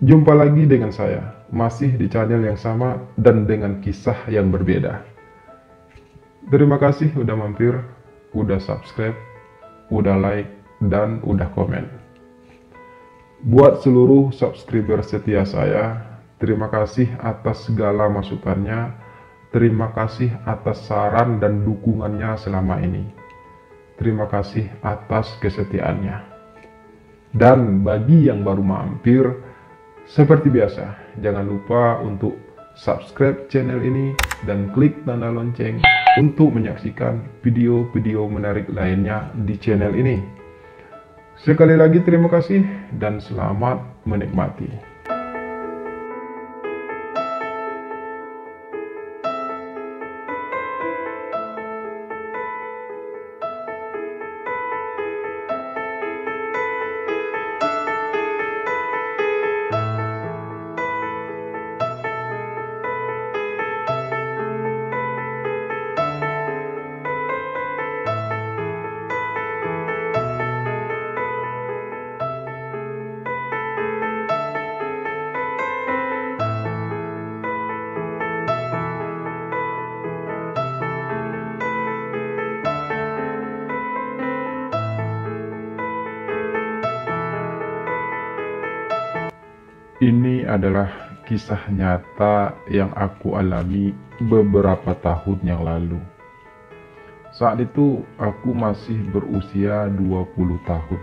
Jumpa lagi dengan saya, masih di channel yang sama dan dengan kisah yang berbeda. Terima kasih udah mampir, udah subscribe, udah like, dan udah komen. Buat seluruh subscriber setia saya, terima kasih atas segala masukannya, terima kasih atas saran dan dukungannya selama ini. Terima kasih atas kesetiaannya. Dan bagi yang baru mampir, seperti biasa, jangan lupa untuk subscribe channel ini dan klik tanda lonceng untuk menyaksikan video-video menarik lainnya di channel ini. Sekali lagi terima kasih dan selamat menikmati. Ini adalah kisah nyata yang aku alami beberapa tahun yang lalu. Saat itu aku masih berusia 20 tahun.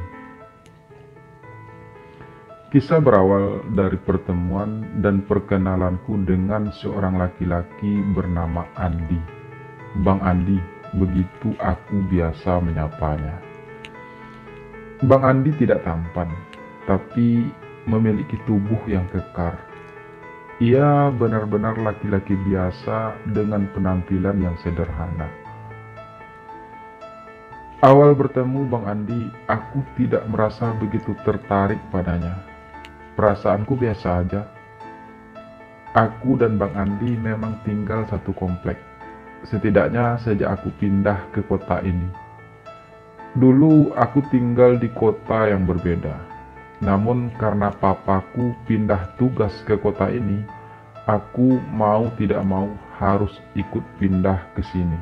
Kisah berawal dari pertemuan dan perkenalanku dengan seorang laki-laki bernama Andi. Bang Andi, begitu aku biasa menyapanya. Bang Andi tidak tampan, tapi memiliki tubuh yang kekar. Ia benar-benar laki-laki biasa dengan penampilan yang sederhana. Awal bertemu Bang Andi, aku tidak merasa begitu tertarik padanya. Perasaanku biasa aja. Aku dan Bang Andi memang tinggal satu komplek, setidaknya sejak aku pindah ke kota ini. Dulu aku tinggal di kota yang berbeda. Namun karena papaku pindah tugas ke kota ini, aku mau tidak mau harus ikut pindah ke sini.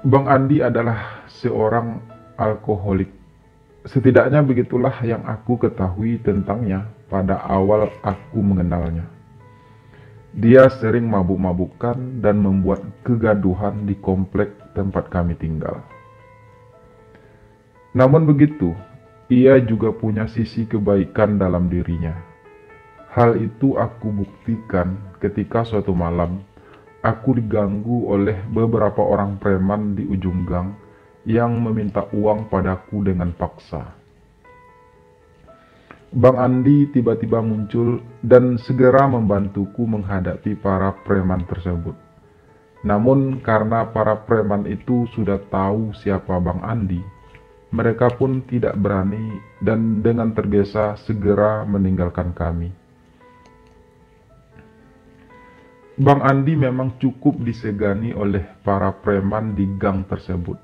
Bang Andi adalah seorang alkoholik. Setidaknya begitulah yang aku ketahui tentangnya pada awal aku mengenalnya. Dia sering mabuk-mabukan dan membuat kegaduhan di komplek tempat kami tinggal. Namun begitu, ia juga punya sisi kebaikan dalam dirinya. Hal itu aku buktikan ketika suatu malam, aku diganggu oleh beberapa orang preman di ujung gang yang meminta uang padaku dengan paksa. Bang Andi tiba-tiba muncul dan segera membantuku menghadapi para preman tersebut. Namun karena para preman itu sudah tahu siapa Bang Andi, mereka pun tidak berani dan dengan tergesa segera meninggalkan kami. Bang Andi memang cukup disegani oleh para preman di gang tersebut.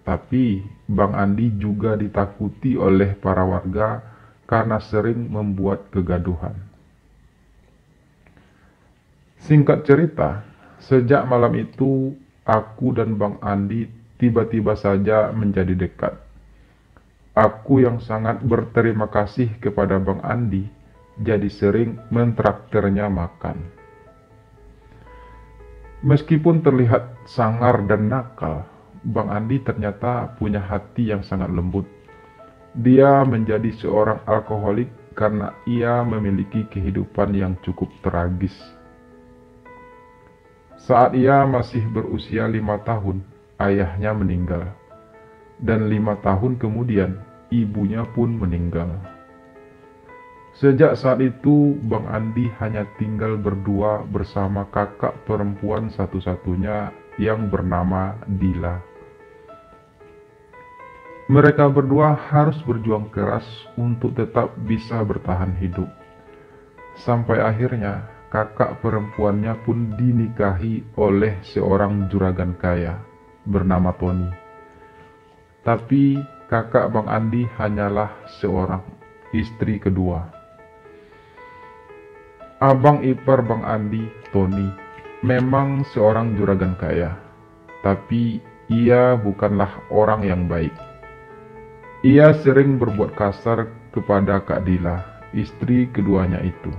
Tapi Bang Andi juga ditakuti oleh para warga karena sering membuat kegaduhan. Singkat cerita, sejak malam itu aku dan Bang Andi tiba-tiba saja menjadi dekat. Aku yang sangat berterima kasih kepada Bang Andi, jadi sering mentraktirnya makan. Meskipun terlihat sangar dan nakal, Bang Andi ternyata punya hati yang sangat lembut. Dia menjadi seorang alkoholik karena ia memiliki kehidupan yang cukup tragis. Saat ia masih berusia 5 tahun, ayahnya meninggal. Dan 5 tahun kemudian, ibunya pun meninggal. Sejak saat itu, Bang Andi hanya tinggal berdua bersama kakak perempuan satu-satunya yang bernama Dila. Mereka berdua harus berjuang keras untuk tetap bisa bertahan hidup. Sampai akhirnya, kakak perempuannya pun dinikahi oleh seorang juragan kaya bernama Tony. Tapi kakak Bang Andi hanyalah seorang istri kedua. Abang ipar Bang Andi, Tony, memang seorang juragan kaya, tapi ia bukanlah orang yang baik. Ia sering berbuat kasar kepada Kak Dila, istri keduanya itu.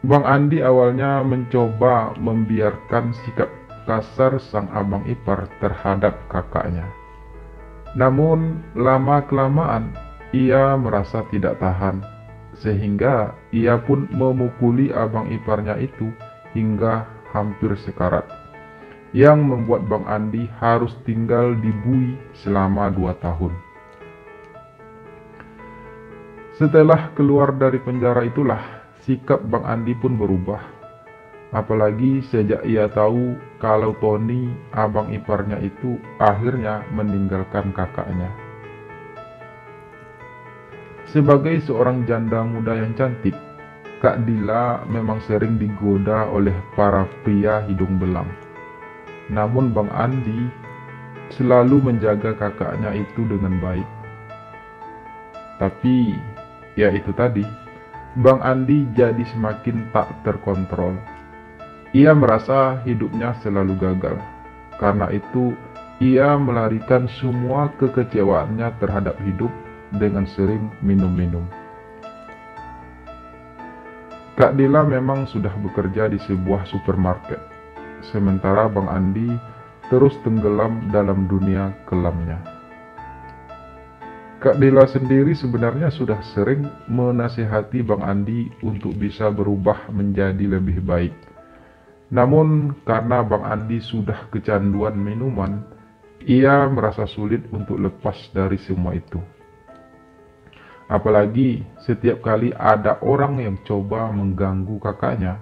Bang Andi awalnya mencoba membiarkan sikap kasar sang abang ipar terhadap kakaknya. Namun lama-kelamaan ia merasa tidak tahan, sehingga ia pun memukuli abang iparnya itu hingga hampir sekarat, yang membuat Bang Andi harus tinggal di Bui selama 2 tahun. Setelah keluar dari penjara itulah sikap Bang Andi pun berubah. Apalagi sejak ia tahu kalau Tony, abang iparnya itu akhirnya meninggalkan kakaknya. Sebagai seorang janda muda yang cantik, Kak Dila memang sering digoda oleh para pria hidung belang. Namun Bang Andi selalu menjaga kakaknya itu dengan baik. Tapi ya itu tadi, Bang Andi jadi semakin tak terkontrol. Ia merasa hidupnya selalu gagal. Karena itu, ia melarikan semua kekecewaannya terhadap hidup dengan sering minum-minum. Kak Dila memang sudah bekerja di sebuah supermarket, sementara Bang Andi terus tenggelam dalam dunia kelamnya. Kak Dila sendiri sebenarnya sudah sering menasihati Bang Andi untuk bisa berubah menjadi lebih baik. Namun karena Bang Andi sudah kecanduan minuman, ia merasa sulit untuk lepas dari semua itu. Apalagi setiap kali ada orang yang coba mengganggu kakaknya,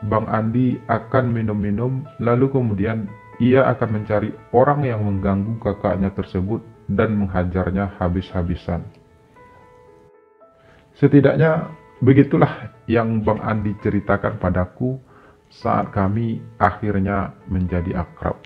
Bang Andi akan minum-minum, lalu kemudian ia akan mencari orang yang mengganggu kakaknya tersebut dan menghajarnya habis-habisan. Setidaknya begitulah yang Bang Andi ceritakan padaku saat kami akhirnya menjadi akrab.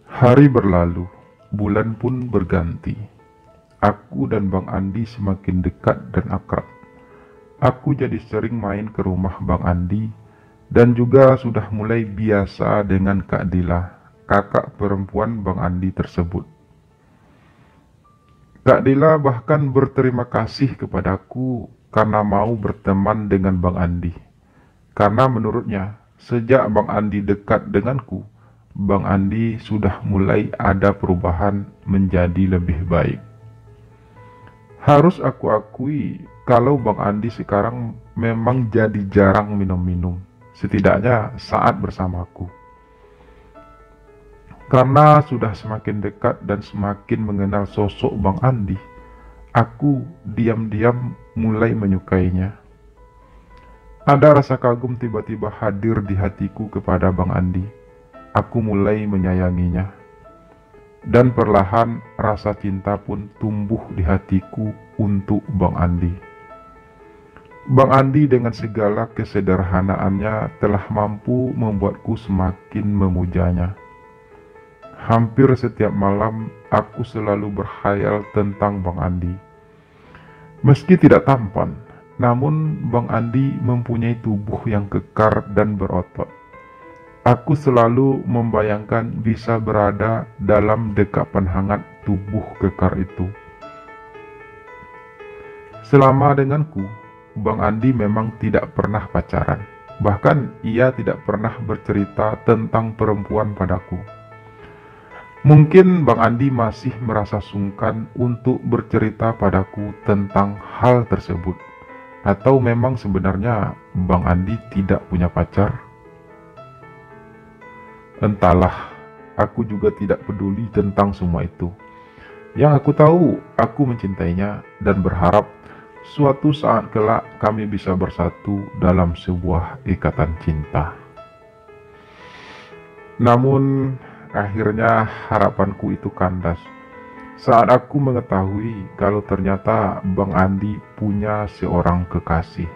Hari berlalu, bulan pun berganti. Aku dan Bang Andi semakin dekat dan akrab. Aku jadi sering main ke rumah Bang Andi dan juga sudah mulai biasa dengan Kak Dila, kakak perempuan Bang Andi tersebut. Kak Dila bahkan berterima kasih kepadaku karena mau berteman dengan Bang Andi. Karena menurutnya, sejak Bang Andi dekat denganku, Bang Andi sudah mulai ada perubahan menjadi lebih baik. Harus aku akui kalau Bang Andi sekarang memang jadi jarang minum-minum, setidaknya saat bersamaku. Karena sudah semakin dekat dan semakin mengenal sosok Bang Andi, aku diam-diam mulai menyukainya. Ada rasa kagum tiba-tiba hadir di hatiku kepada Bang Andi. Aku mulai menyayanginya. Dan perlahan rasa cinta pun tumbuh di hatiku untuk Bang Andi. Bang Andi dengan segala kesederhanaannya telah mampu membuatku semakin memujanya. Hampir setiap malam aku selalu berkhayal tentang Bang Andi. Meski tidak tampan, namun Bang Andi mempunyai tubuh yang kekar dan berotot. Aku selalu membayangkan bisa berada dalam dekapan hangat tubuh kekar itu. Selama denganku, Bang Andi memang tidak pernah pacaran. Bahkan ia tidak pernah bercerita tentang perempuan padaku. Mungkin Bang Andi masih merasa sungkan untuk bercerita padaku tentang hal tersebut. Atau memang sebenarnya Bang Andi tidak punya pacar? Entahlah, aku juga tidak peduli tentang semua itu. Yang aku tahu, aku mencintainya dan berharap suatu saat kelak kami bisa bersatu dalam sebuah ikatan cinta. Namun akhirnya harapanku itu kandas. Saat aku mengetahui kalau ternyata Bang Andi punya seorang kekasih.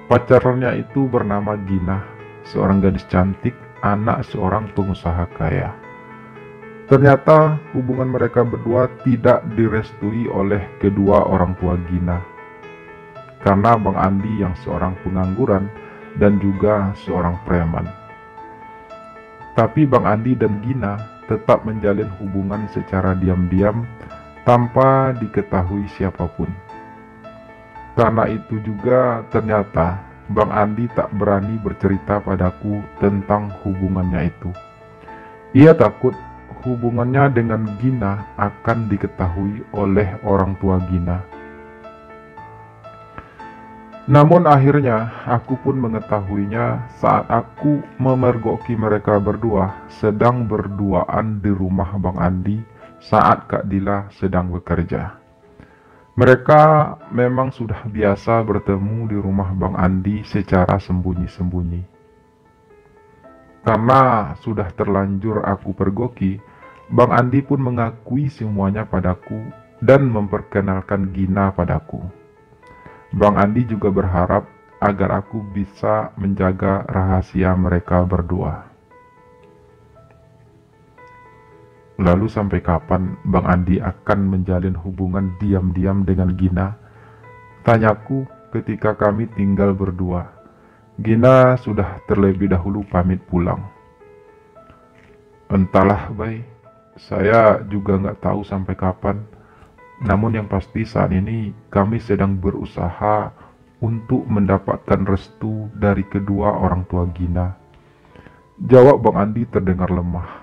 Pacarnya itu bernama Gina, seorang gadis cantik, anak seorang pengusaha kaya. Ternyata hubungan mereka berdua tidak direstui oleh kedua orang tua Gina. Karena Bang Andi yang seorang pengangguran dan juga seorang preman. Tapi Bang Andi dan Gina tetap menjalin hubungan secara diam-diam tanpa diketahui siapapun. Karena itu juga ternyata Bang Andi tak berani bercerita padaku tentang hubungannya itu. Ia takut hubungannya dengan Gina akan diketahui oleh orang tua Gina. Namun akhirnya aku pun mengetahuinya saat aku memergoki mereka berdua sedang berduaan di rumah Bang Andi saat Kak Dila sedang bekerja. Mereka memang sudah biasa bertemu di rumah Bang Andi secara sembunyi-sembunyi. Karena sudah terlanjur aku pergoki, Bang Andi pun mengakui semuanya padaku dan memperkenalkan Gina padaku. Bang Andi juga berharap agar aku bisa menjaga rahasia mereka berdua. Lalu sampai kapan Bang Andi akan menjalin hubungan diam-diam dengan Gina? Tanyaku ketika kami tinggal berdua. Gina sudah terlebih dahulu pamit pulang. Entahlah, Bay. Saya juga nggak tahu sampai kapan. Namun yang pasti saat ini kami sedang berusaha untuk mendapatkan restu dari kedua orang tua Gina. Jawab Bang Andi terdengar lemah.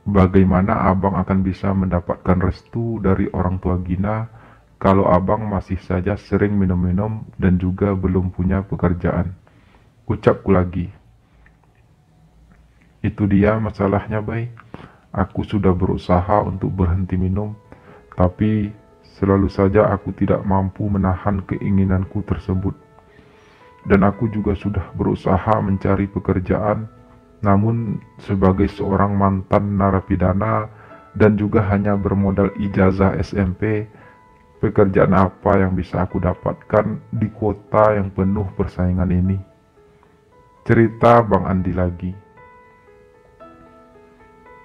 Bagaimana abang akan bisa mendapatkan restu dari orang tua Gina kalau abang masih saja sering minum-minum dan juga belum punya pekerjaan? Ucapku lagi. Itu dia masalahnya, Bay. Aku sudah berusaha untuk berhenti minum, tapi selalu saja aku tidak mampu menahan keinginanku tersebut. Dan aku juga sudah berusaha mencari pekerjaan, namun sebagai seorang mantan narapidana dan juga hanya bermodal ijazah SMP, pekerjaan apa yang bisa aku dapatkan di kota yang penuh persaingan ini? Cerita Bang Andi lagi.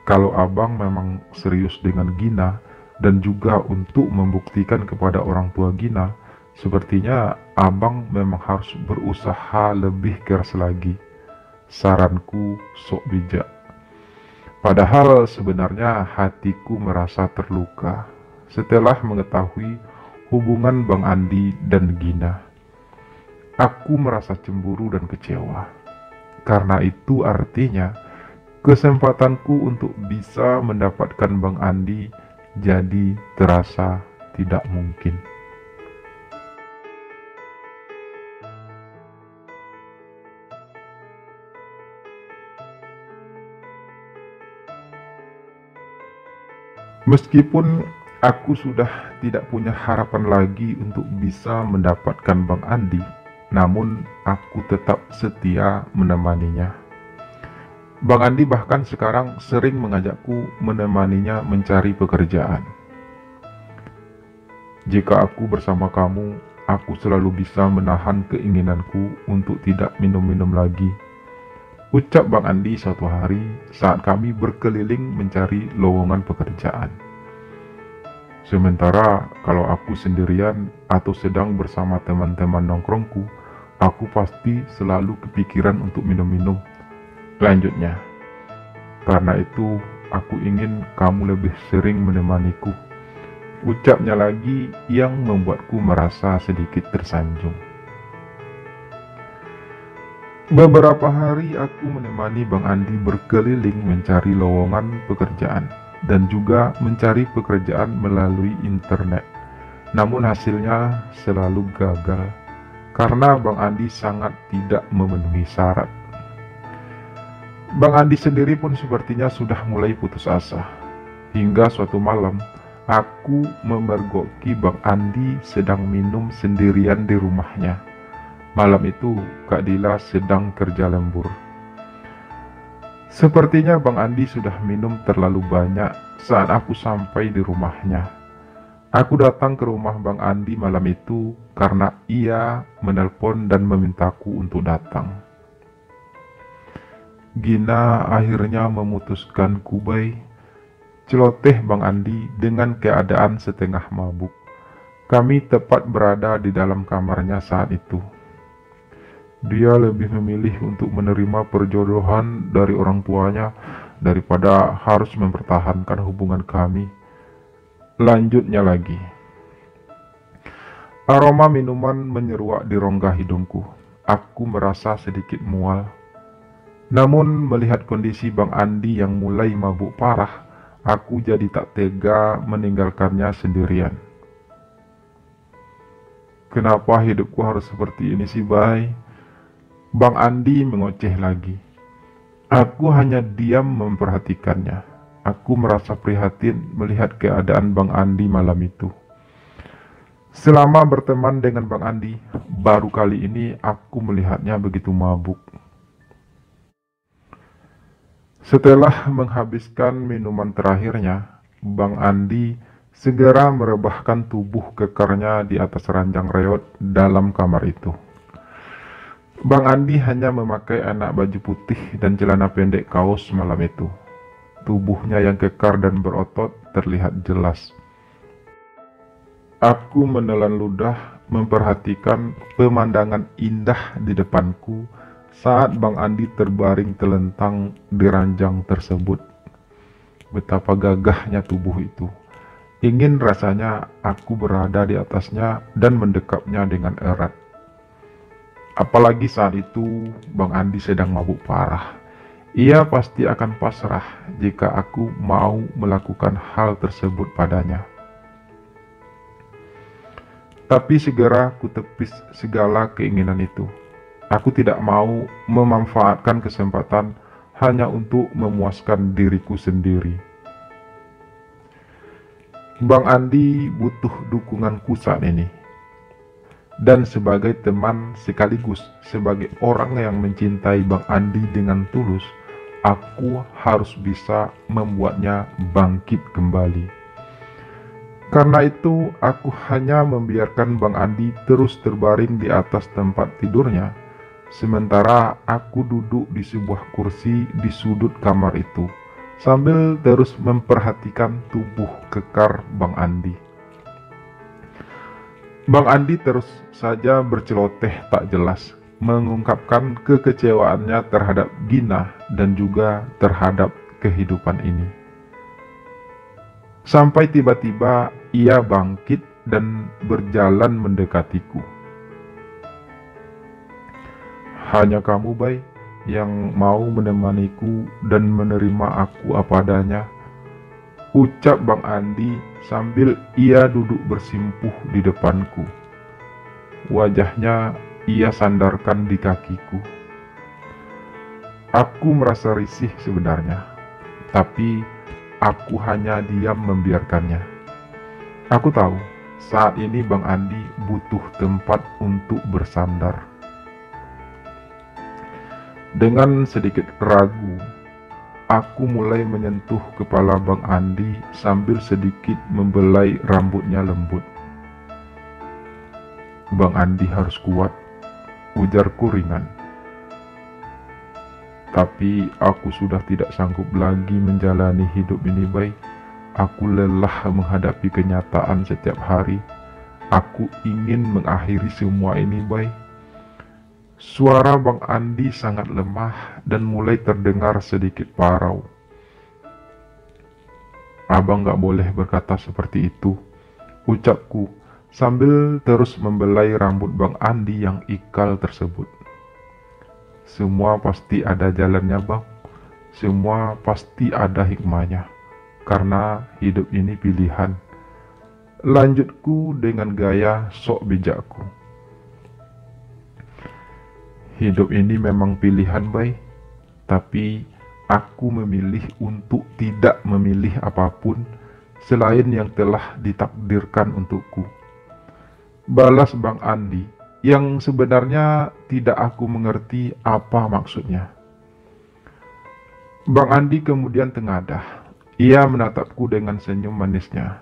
Kalau abang memang serius dengan Gina dan juga untuk membuktikan kepada orang tua Gina, sepertinya abang memang harus berusaha lebih keras lagi. Saranku sok bijak. Padahal sebenarnya hatiku merasa terluka setelah mengetahui hubungan Bang Andi dan Gina. Aku merasa cemburu dan kecewa. Karena itu artinya kesempatanku untuk bisa mendapatkan Bang Andi jadi terasa tidak mungkin. Meskipun aku sudah tidak punya harapan lagi untuk bisa mendapatkan Bang Andi, namun aku tetap setia menemaninya. Bang Andi bahkan sekarang sering mengajakku menemaninya mencari pekerjaan. Jika aku bersama kamu, aku selalu bisa menahan keinginanku untuk tidak minum-minum lagi. Ucap Bang Andi suatu hari saat kami berkeliling mencari lowongan pekerjaan. Sementara kalau aku sendirian atau sedang bersama teman-teman nongkrongku, aku pasti selalu kepikiran untuk minum-minum. Lanjutnya, karena itu aku ingin kamu lebih sering menemaniku. Ucapnya lagi yang membuatku merasa sedikit tersanjung. Beberapa hari aku menemani Bang Andi berkeliling mencari lowongan pekerjaan dan juga mencari pekerjaan melalui internet. Namun hasilnya selalu gagal karena Bang Andi sangat tidak memenuhi syarat. Bang Andi sendiri pun sepertinya sudah mulai putus asa. Hingga suatu malam, aku memergoki Bang Andi sedang minum sendirian di rumahnya. Malam itu, Kak Dila sedang kerja lembur. Sepertinya Bang Andi sudah minum terlalu banyak saat aku sampai di rumahnya. Aku datang ke rumah Bang Andi malam itu karena ia menelpon dan memintaku untuk datang. Gina akhirnya memutuskan Kubai. Celoteh Bang Andi dengan keadaan setengah mabuk. Kami tepat berada di dalam kamarnya saat itu. Dia lebih memilih untuk menerima perjodohan dari orang tuanya daripada harus mempertahankan hubungan kami. Lanjutnya lagi. Aroma minuman menyeruak di rongga hidungku. Aku merasa sedikit mual. Namun melihat kondisi Bang Andi yang mulai mabuk parah, aku jadi tak tega meninggalkannya sendirian. Kenapa hidupku harus seperti ini sih, Bay? Bang Andi mengoceh lagi. Aku hanya diam memperhatikannya. Aku merasa prihatin melihat keadaan Bang Andi malam itu. Selama berteman dengan Bang Andi, baru kali ini aku melihatnya begitu mabuk. Setelah menghabiskan minuman terakhirnya, Bang Andi segera merebahkan tubuh kekarnya di atas ranjang reot dalam kamar itu. Bang Andi hanya memakai anak baju putih dan celana pendek kaos malam itu. Tubuhnya yang kekar dan berotot terlihat jelas. Aku menelan ludah memperhatikan pemandangan indah di depanku saat Bang Andi terbaring telentang di ranjang tersebut. Betapa gagahnya tubuh itu. Ingin rasanya aku berada di atasnya dan mendekapnya dengan erat. Apalagi saat itu Bang Andi sedang mabuk parah. Ia pasti akan pasrah jika aku mau melakukan hal tersebut padanya. Tapi segera ku tepis segala keinginan itu. Aku tidak mau memanfaatkan kesempatan hanya untuk memuaskan diriku sendiri. Bang Andi butuh dukunganku saat ini. Dan sebagai teman sekaligus sebagai orang yang mencintai Bang Andi dengan tulus, aku harus bisa membuatnya bangkit kembali. Karena itu, aku hanya membiarkan Bang Andi terus terbaring di atas tempat tidurnya, sementara aku duduk di sebuah kursi di sudut kamar itu, sambil terus memperhatikan tubuh kekar Bang Andi. Bang Andi terus saja berceloteh tak jelas, mengungkapkan kekecewaannya terhadap Gina dan juga terhadap kehidupan ini. Sampai tiba-tiba ia bangkit dan berjalan mendekatiku. Hanya kamu, Bay, yang mau menemaniku dan menerima aku apa adanya, ucap Bang Andi sambil ia duduk bersimpuh di depanku. Wajahnya ia sandarkan di kakiku. Aku merasa risih sebenarnya, tapi aku hanya diam membiarkannya. Aku tahu saat ini Bang Andi butuh tempat untuk bersandar. Dengan sedikit ragu, aku mulai menyentuh kepala Bang Andi sambil sedikit membelai rambutnya lembut. Bang Andi harus kuat, ujarku ringan. Tapi aku sudah tidak sanggup lagi menjalani hidup ini, Bay. Aku lelah menghadapi kenyataan setiap hari. Aku ingin mengakhiri semua ini, Bay. Suara Bang Andi sangat lemah dan mulai terdengar sedikit parau. Abang gak boleh berkata seperti itu, ucapku sambil terus membelai rambut Bang Andi yang ikal tersebut. Semua pasti ada jalannya, Bang. Semua pasti ada hikmahnya. Karena hidup ini pilihan. Lanjutku dengan gaya sok bijakku. Hidup ini memang pilihan, Bay. Tapi aku memilih untuk tidak memilih apapun selain yang telah ditakdirkan untukku. Balas Bang Andi yang sebenarnya tidak aku mengerti apa maksudnya. Bang Andi kemudian tengadah. Ia menatapku dengan senyum manisnya.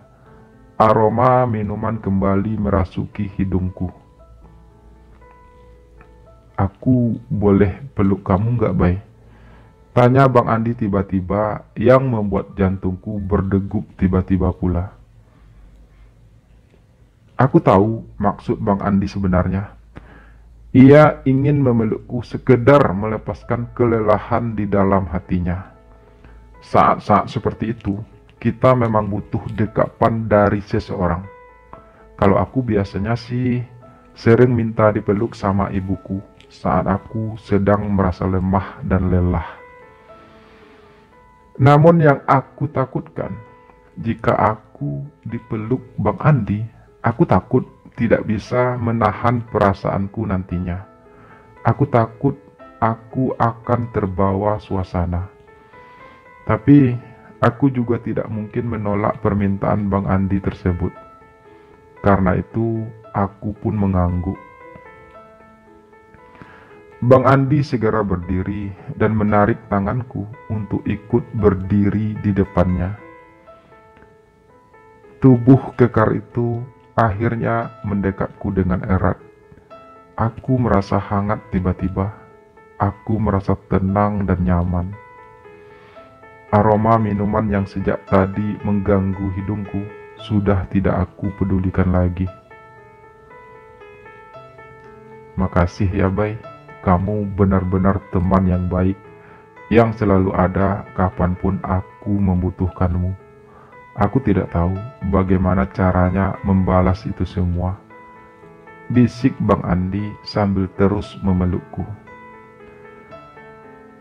Aroma minuman kembali merasuki hidungku. Aku boleh peluk kamu gak, Bay? Tanya Bang Andi tiba-tiba, yang membuat jantungku berdegup tiba-tiba pula. Aku tahu maksud Bang Andi sebenarnya. Ia ingin memelukku sekedar melepaskan kelelahan di dalam hatinya. Saat-saat seperti itu, kita memang butuh dekapan dari seseorang. Kalau aku biasanya sih sering minta dipeluk sama ibuku saat aku sedang merasa lemah dan lelah. Namun yang aku takutkan, jika aku dipeluk Bang Andi, aku takut tidak bisa menahan perasaanku nantinya. Aku takut aku akan terbawa suasana. Tapi aku juga tidak mungkin menolak permintaan Bang Andi tersebut. Karena itu aku pun mengangguk. Bang Andi segera berdiri dan menarik tanganku untuk ikut berdiri di depannya. Tubuh kekar itu akhirnya mendekatku dengan erat. Aku merasa hangat tiba-tiba. Aku merasa tenang dan nyaman. Aroma minuman yang sejak tadi mengganggu hidungku sudah tidak aku pedulikan lagi. Makasih ya, Bay. Kamu benar-benar teman yang baik, yang selalu ada kapanpun aku membutuhkanmu. Aku tidak tahu bagaimana caranya membalas itu semua. Bisik Bang Andi sambil terus memelukku.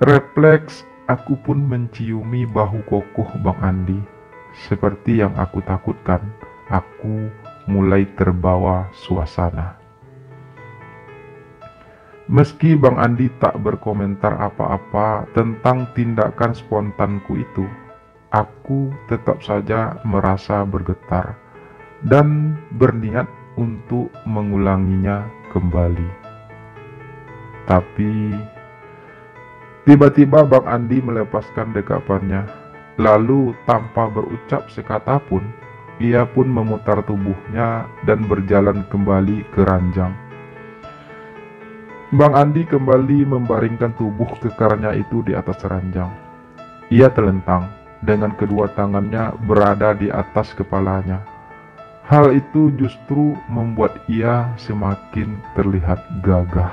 Refleks, aku pun menciumi bahu kokoh Bang Andi. Seperti yang aku takutkan, aku mulai terbawa suasana. Meski Bang Andi tak berkomentar apa-apa tentang tindakan spontanku itu, aku tetap saja merasa bergetar dan berniat untuk mengulanginya kembali. Tapi tiba-tiba Bang Andi melepaskan dekapannya, lalu tanpa berucap sekata pun, ia pun memutar tubuhnya dan berjalan kembali ke ranjang. Bang Andi kembali membaringkan tubuh kekarnya itu di atas ranjang. Ia telentang dengan kedua tangannya berada di atas kepalanya. Hal itu justru membuat ia semakin terlihat gagah.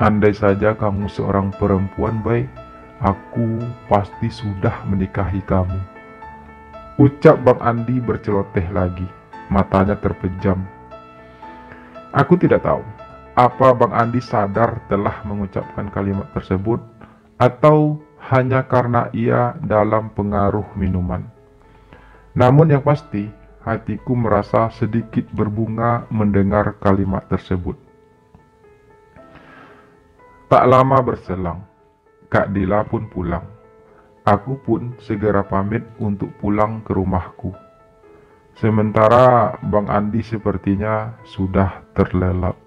Andai saja kamu seorang perempuan, Bay, aku pasti sudah menikahi kamu. Ucap Bang Andi berceloteh lagi, matanya terpejam. Aku tidak tahu apa Bang Andi sadar telah mengucapkan kalimat tersebut atau hanya karena ia dalam pengaruh minuman. Namun yang pasti, hatiku merasa sedikit berbunga mendengar kalimat tersebut. Tak lama berselang, Kak Dila pun pulang. Aku pun segera pamit untuk pulang ke rumahku. Sementara Bang Andi sepertinya sudah terlelap.